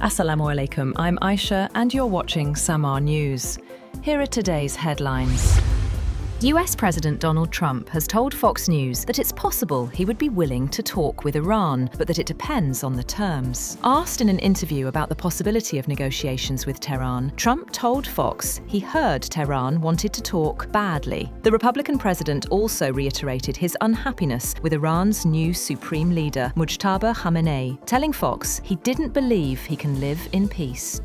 Assalamu alaikum, I'm Aisha and you're watching Samaa News. Here are today's headlines. US President Donald Trump has told Fox News that it's possible he would be willing to talk with Iran, but that it depends on the terms. Asked in an interview about the possibility of negotiations with Tehran, Trump told Fox he heard Tehran wanted to talk badly. The Republican president also reiterated his unhappiness with Iran's new Supreme Leader Mojtaba Khamenei, telling Fox he didn't believe he can live in peace.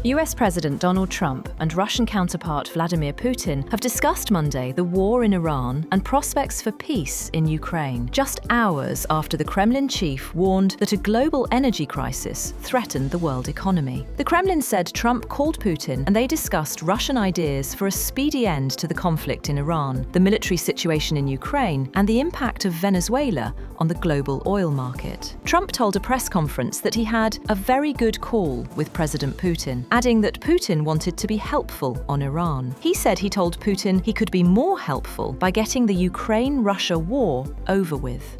US President Donald Trump and Russian counterpart Vladimir Putin have discussed Monday the war in Iran and prospects for peace in Ukraine, just hours after the Kremlin chief warned that a global energy crisis threatened the world economy. The Kremlin said Trump called Putin and they discussed Russian ideas for a speedy end to the conflict in Iran, the military situation in Ukraine, and the impact of Venezuela on the global oil market. Trump told a press conference that he had a very good call with President Putin, adding that Putin wanted to be helpful on Iran. He said he told Putin he could be more helpful by getting the Ukraine-Russia war over with.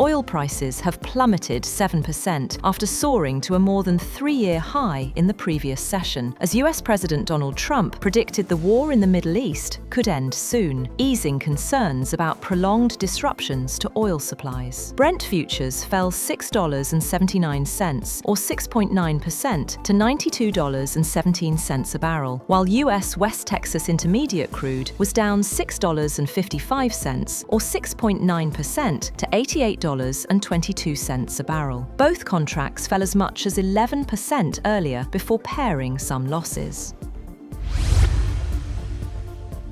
Oil prices have plummeted 7% after soaring to a more than 3-year high in the previous session, as US President Donald Trump predicted the war in the Middle East could end soon, easing concerns about prolonged disruptions to oil supplies. Brent futures fell $6.79, or 6.9%, to $92.17 a barrel, while US West Texas Intermediate crude was down $6.55, or 6.9%, to $88.22 a barrel. Both contracts fell as much as 11% earlier before pairing some losses.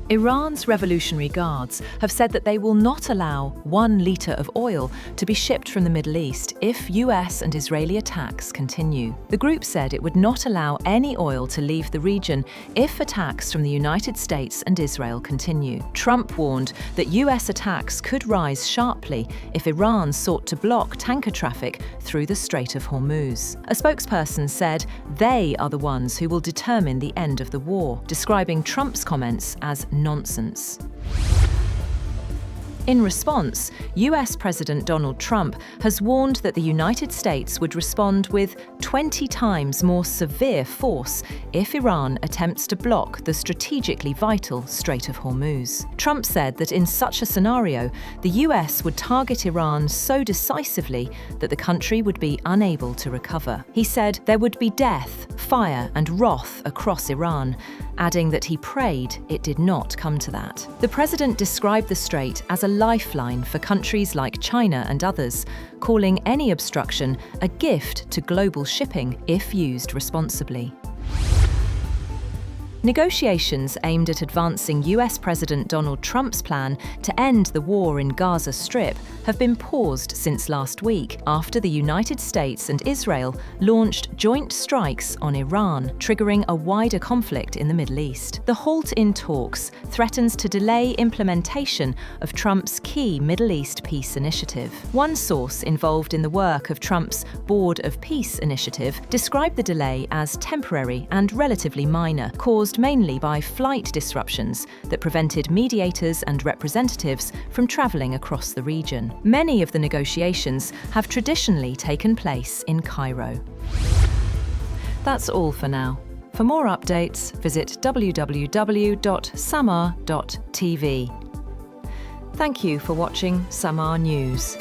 Iran's Revolutionary Guards have said that they will not allow 1 litre of oil to be shipped from the Middle East if US and Israeli attacks continue. The group said it would not allow any oil to leave the region if attacks from the United States and Israel continue. Trump warned that US attacks could rise sharply if Iran sought to block tanker traffic through the Strait of Hormuz. A spokesperson said they are the ones who will determine the end of the war, describing Trump's comments as nonsense. In response, US President Donald Trump has warned that the United States would respond with 20 times more severe force if Iran attempts to block the strategically vital Strait of Hormuz. Trump said that in such a scenario, the US would target Iran so decisively that the country would be unable to recover. He said there would be death, fire, and wrath across Iran, adding that he prayed it did not come to that. The president described the strait as a lifeline for countries like China and others, calling any obstruction a gift to global shipping if used responsibly. Negotiations aimed at advancing US President Donald Trump's plan to end the war in Gaza Strip have been paused since last week after the United States and Israel launched joint strikes on Iran, triggering a wider conflict in the Middle East. The halt in talks threatens to delay implementation of Trump's key Middle East peace initiative. One source involved in the work of Trump's Board of Peace initiative described the delay as temporary and relatively minor, caused mainly by flight disruptions that prevented mediators and representatives from travelling across the region. Many of the negotiations have traditionally taken place in Cairo. That's all for now. For more updates, visit www.samaa.tv. Thank you for watching Samaa News.